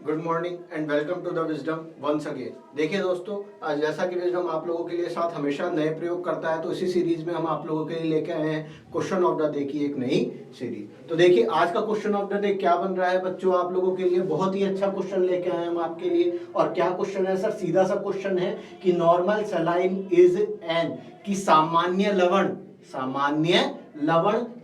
Good morning and welcome to the wisdom once again. देखिए दोस्तों, आज जैसा कि विजडम आप लोगों के लिए साथ हमेशा नए प्रयोग करता है, तो इसी सीरीज में हम आप लोगों के लिए लेके आए हैं क्वेश्चन ऑफ द डे की एक नई सीरीज। तो देखिए आज का क्वेश्चन ऑफ द डे क्या बन रहा है बच्चों, आप लोगों के लिए बहुत ही अच्छा क्वेश्चन लेके आए हम आपके लिए। और क्या क्वेश्चन है सर? सीधा सा क्वेश्चन है कि नॉर्मल सलाइन इज एन, कि सामान्य लवण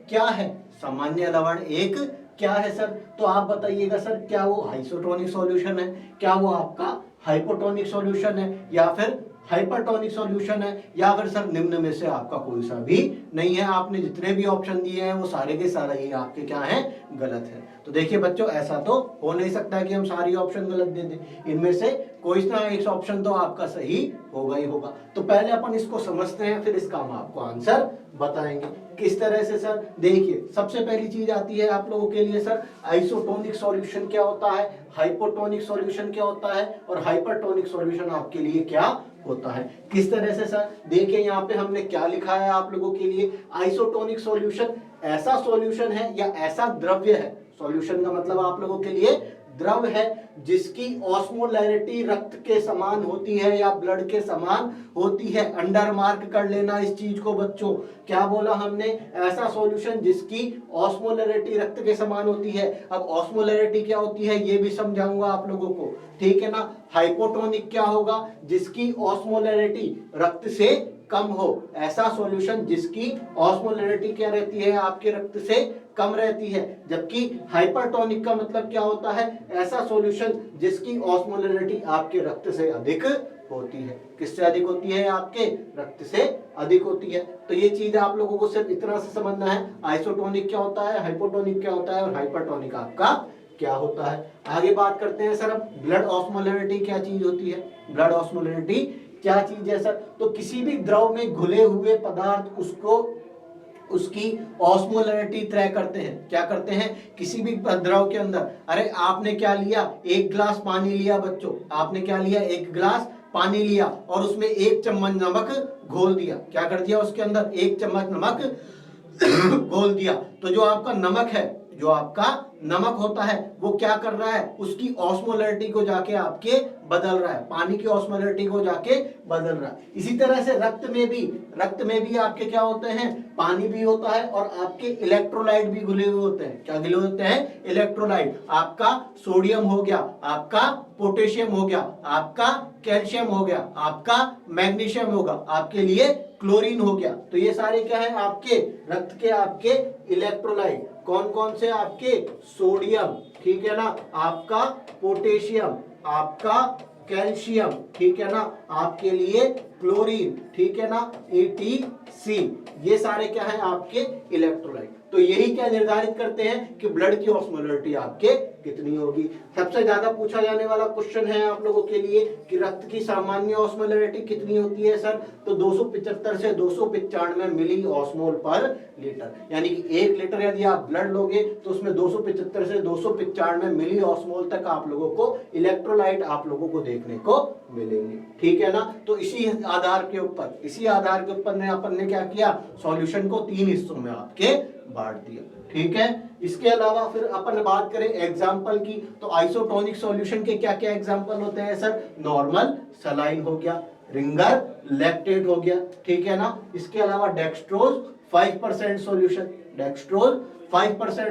क्या है? सामान्य लवण एक क्या है सर? तो आप बताइएगा सर, क्या वो आइसोटोनिक सॉल्यूशन है, क्या वो आपका हाइपोटोनिक सॉल्यूशन है, या फिर हाइपरटोनिक सॉल्यूशन है, या फिर सर निम्न में से आपका कोई सा भी नहीं है? आपने जितने भी ऑप्शन दिए हैं वो सारे के सारे ही आपके क्या हैं? गलत है। तो देखिए बच्चों, ऐसा तो हो नहीं सकता कि हम सारी ऑप्शन गलत दे दें, इनमें से कोई ना एक ऑप्शन तो आपका सही होगा ही होगा। तो पहले अपन इसको समझते हैं, फिर इसका हम आपको आंसर बताएंगे किस तरह से सर। देखिए सबसे पहली चीज आती है आप लोगों के लिए सर, आइसोटोनिक सॉल्यूशन क्या होता है, हाइपोटोनिक सॉल्यूशन क्या होता है, और हाइपरटोनिक सॉल्यूशन आपके लिए क्या होता है। किस तरह से सर? देखिए यहाँ पे हमने क्या लिखा है आप लोगों के लिए, आइसोटोनिक सॉल्यूशन ऐसा सॉल्यूशन है या ऐसा द्रव्य है, सॉल्यूशन का मतलब आप लोगों के लिए द्रव है, जिसकी ऑस्मोलैरिटी रक्त के समान होती है या ब्लड के समान होती है। अंडर मार्क कर लेना इस चीज को बच्चों। क्या बोला हमने? ऐसा सॉल्यूशन जिसकी ऑस्मोलैरिटी रक्त के समान होती है। अब ऑस्मोलैरिटी क्या होती है ये भी समझाऊंगा आप लोगों को, ठीक है ना। हाइपोटोनिक क्या होगा? जिसकी ऑस्मोलैरिटी रक्त से कम हो, ऐसा सॉल्यूशन जिसकी ऑस्मोलैरिटी क्या रहती है? आपके रक्त से कम रहती है। जबकि हाइपरटोनिक का मतलब क्या होता है? ऐसा सॉल्यूशन जिसकी ऑस्मोलैरिटी आपके रक्त से अधिक होती है। किससे अधिक होती है? आपके रक्त से अधिक होती है। तो ये चीज आप लोगों को सिर्फ इतना से समझना है, आइसोटोनिक क्या होता है, हाइपोटोनिक क्या होता है, और हाइपरटोनिक आपका क्या होता है। आगे बात करते हैं सर, अब ब्लड ऑस्मोलैरिटी क्या चीज होती है? ब्लड ऑस्मोलैरिटी क्या चीज है सर? तो किसी भी द्रव में घुले हुए पदार्थ उसको उसकी ऑस्मोलैरिटी तय करते हैं। क्या करते हैं? किसी भी द्रव के अंदर, अरे आपने क्या लिया, एक गिलास पानी लिया बच्चों, आपने क्या लिया, एक गिलास पानी लिया और उसमें एक चम्मच नमक घोल दिया। क्या कर दिया? उसके अंदर एक चम्मच नमक घोल दिया। तो जो आपका नमक है, जो आपका नमक होता है वो क्या कर रहा है? उसकी ऑस्मोलैरिटी को जाके आपके बदल रहा है, पानी की ऑस्मोलैरिटी को जाके बदल रहा है। इसी तरह से रक्त में भी आपके क्या होते हैं? पानी भी होता है और आपके इलेक्ट्रोलाइट भी घुले हुए होते हैं। क्या घुले होते हैं? इलेक्ट्रोलाइट। आपका सोडियम हो गया, आपका पोटेशियम हो गया, आपका कैल्शियम हो गया, आपका मैग्नीशियम होगा, आपके लिए क्लोरीन हो गया। तो ये सारे क्या है? आपके रक्त के आपके इलेक्ट्रोलाइट। कौन कौन से? आपके सोडियम, ठीक है ना, आपका पोटेशियम, आपका कैल्शियम, ठीक है ना, आपके लिए क्लोरीन, ठीक है ना, ETC। ये सारे क्या है? आपके इलेक्ट्रोलाइट। तो यही क्या निर्धारित करते हैं कि ब्लड की ऑस्मोलैरिटी आपके कितनी होगी। सबसे ज्यादा पूछा जाने वाला क्वेश्चन है आप लोगों के लिए कि रक्त की सामान्य ऑस्मोलैरिटी कितनी होती है सर? तो 275 से 295 मिली ऑस्मोल पर लीटर, यानी कि 1 लीटर यदि आप ब्लड लोगे तो उसमें 275 से 295 मिली ऑस्मोल तक आप लोगों को इलेक्ट्रोलाइट आप लोगों को देखने को मिलेंगे, ठीक है ना। तो इसी आधार के ऊपर ने अपन ने क्या किया? सॉल्यूशन को 3 हिस्सों में आपके बांट दिया, ठीक है। इसके अलावा फिर अपन बात करें एग्जाम्पल की, तो आइसोटोनिक सॉल्यूशन के क्या क्या एग्जाम्पल होते हैं सर? नॉर्मल सलाइन हो गया, रिंगर लैक्टेट हो गया, ठीक है ना। इसके अलावा डेक्सट्रोज 5%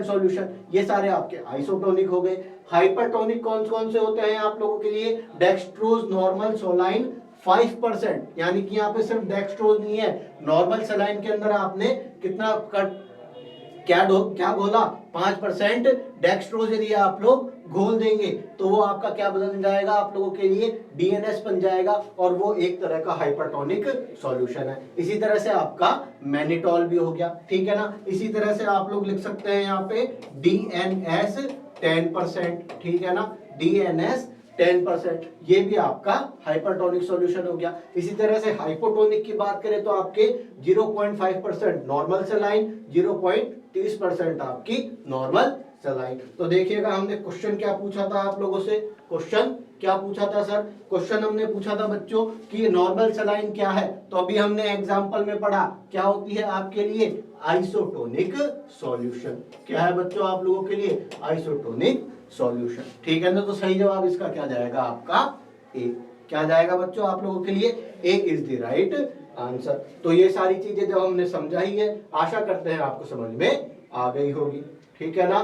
सॉल्यूशन, ये सारे आपके आइसोटोनिक हो गए। हाइपरटोनिक कौन कौन से होते हैं आप लोगों के लिए? डेक्सट्रोज, नॉर्मल, सोलाइन 5%, यानी कि यहाँ पे सिर्फ डेक्सट्रोज नहीं है, नॉर्मल सलाइन के अंदर आपने कितना क्या घोला? 5% डेक्सट्रोज यदि आप लोग घोल देंगे तो वो आपका क्या बदल जाएगा? आप लोगों के लिए DNS बन जाएगा, और वो एक तरह का हाइपरटोनिक सॉल्यूशन है। इसी तरह से आपका मैनिटॉल भी हो गया, ठीक है ना। इसी तरह से आप लोग लिख सकते हैं यहाँ पे DNS 10%, ठीक है ना, DNS 10%, ये भी आपका हाइपरटोनिक सॉल्यूशन हो गया। इसी तरह से हाइपोटोनिक की बात करें तो आपके 0.5% नॉर्मल सलाइन, 0.30% आपकी नॉर्मल सलाइन। तो देखिएगा हमने क्वेश्चन क्या पूछा था आप लोगों से, क्वेश्चन क्या पूछा था सर? क्वेश्चन हमने पूछा था बच्चों कि नॉर्मल सलाइन क्या है। तो अभी हमने एग्जांपल में पढ़ा क्या होती है आपके लिए? Isotonic solution. क्या है बच्चों आप लोगों के लिए? Isotonic solution. ठीक है ना, तो सही जवाब इसका क्या जाएगा आपका ए। क्या जाएगा बच्चों आप लोगों के लिए, ए इज द राइट आंसर। तो ये सारी चीजें जब हमने समझाई है, आशा करते हैं आपको समझ में आ गई होगी। ठीक है ना,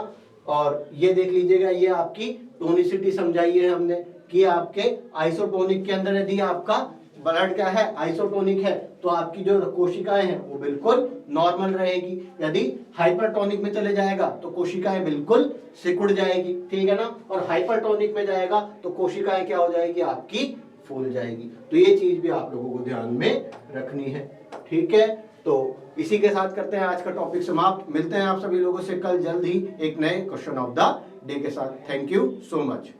और ये देख लीजिएगा, ये आपकी टोनिसिटी समझाई है हमने कि आपके आइसोटोनिक के अंदर यदि आपका ब्लड क्या है, आइसोटोनिक है, तो आपकी जो कोशिकाएं हैं वो बिल्कुल नॉर्मल रहेगी। यदि हाइपरटोनिक में चले जाएगा तो कोशिकाएं बिल्कुल सिकुड़ जाएगी। ठीक है ना, और हाइपरटोनिक में जाएगा तो कोशिकाएं क्या हो जाएगी आपकी, फूल जाएगी। तो ये चीज भी आप लोगों को ध्यान में रखनी है। ठीक है, तो इसी के साथ करते हैं आज का टॉपिक समाप्त। मिलते हैं आप सभी लोगों से कल जल्द ही एक नए क्वेश्चन ऑफ द डे के साथ। Thank you so much.